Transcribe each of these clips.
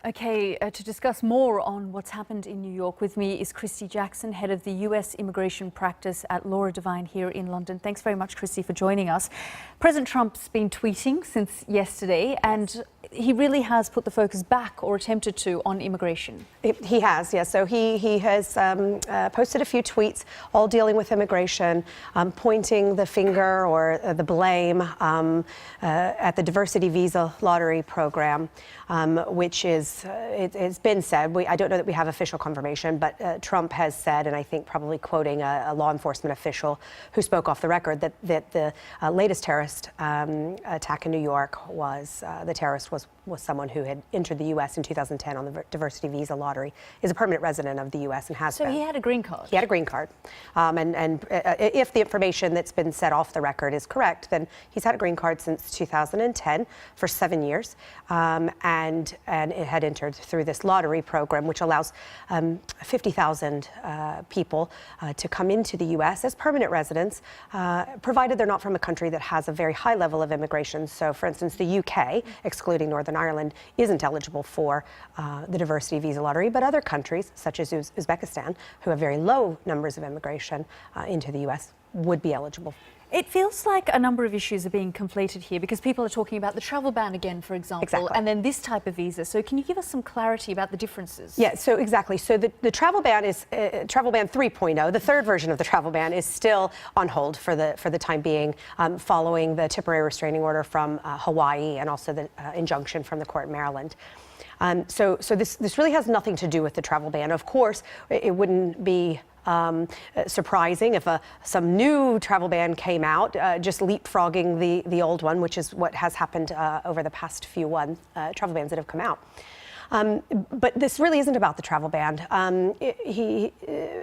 Okay, to discuss more on what's happened in New York, with me is Christi Jackson, head of the US immigration practice at Laura Devine here in London. Thanks very much, Christi, for joining us. President Trump's been tweeting since yesterday, and he really has put the focus back, or attempted to, on immigration. He has, yes. So he has posted a few tweets, all dealing with immigration, pointing the finger or the blame at the diversity visa lottery program, which is, it's been said, I don't know that we have official confirmation, but Trump has said, and I think probably quoting a law enforcement official who spoke off the record, that the latest terrorist attack in New York was, the terrorist was someone who had entered the U.S. in 2010 on the diversity visa lottery, is a permanent resident of the U.S. and has been. So he had a green card? He had a green card. And if the information that's been said off the record is correct, then he's had a green card since 2010 for 7 years. And it had entered through this lottery program, which allows 50,000 people to come into the U.S. as permanent residents, provided they're not from a country that has a very high level of immigration. So, for instance, the UK, excluding Northern Ireland, isn't eligible for the diversity visa lottery, but other countries, such as Uzbekistan, who have very low numbers of immigration into the U.S., would be eligible. It feels like a number of issues are being conflated here, because people are talking about the travel ban again, for example, exactly. And then this type of visa. So can you give us some clarity about the differences? Yeah, so exactly. So the travel ban is travel ban 3.0. The third version of the travel ban is still on hold for the time being, following the temporary restraining order from Hawaii and also the injunction from the court in Maryland. So this really has nothing to do with the travel ban. Of course, it wouldn't be surprising if some new travel ban came out, just leapfrogging the old one, which is what has happened over the past few travel bans that have come out. But this really isn't about the travel ban.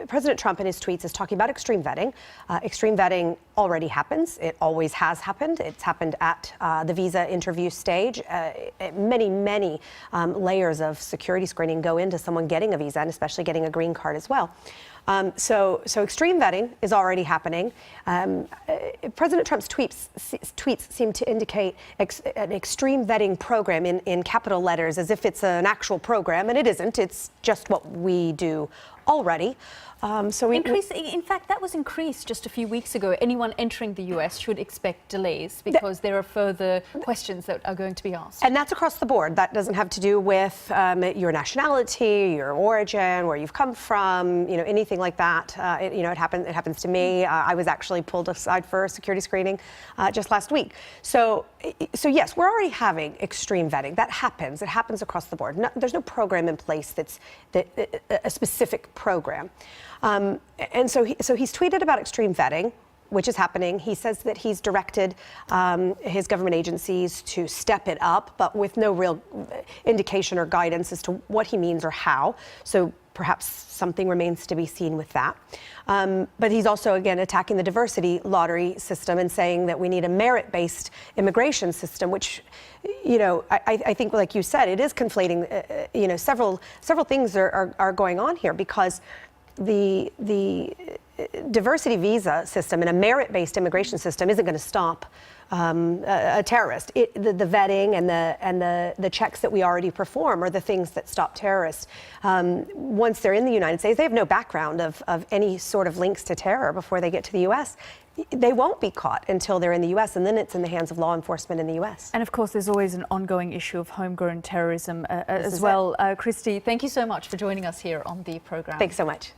President Trump in his tweets is talking about extreme vetting. Extreme vetting already happens. It always has happened. It's happened at the visa interview stage. Many layers of security screening go into someone getting a visa, and especially getting a green card as well. So extreme vetting is already happening. President Trump's tweets seem to indicate an extreme vetting program in capital letters, as if it's an actual program, and it isn't. It's just what we do already. In fact, that was increased just a few weeks ago. Anyone entering the U.S. should expect delays, because there are further questions that are going to be asked. And that's across the board. That doesn't have to do with your nationality, your origin, where you've come from, anything like that. It happens to me. I was actually pulled aside for a security screening just last week. So yes, we're already having extreme vetting. That happens. It happens across the board. There's no program in place that's a specific program. And so he's tweeted about extreme vetting, which is happening. He says that he's directed his government agencies to step it up, but with no real indication or guidance as to what he means or how. So perhaps something remains to be seen with that. But he's also, again, attacking the diversity lottery system and saying that we need a merit-based immigration system, which, I think, like you said, it is conflating. Several things are going on here, because the diversity visa system and a merit-based immigration system isn't going to stop a terrorist. The vetting and the checks that we already perform are the things that stop terrorists. Once they're in the United States, they have no background of any sort of links to terror before they get to the U.S. They won't be caught until they're in the U.S., and then it's in the hands of law enforcement in the U.S. And of course, there's always an ongoing issue of homegrown terrorism as well. Christi, thank you so much for joining us here on the program. Thanks so much.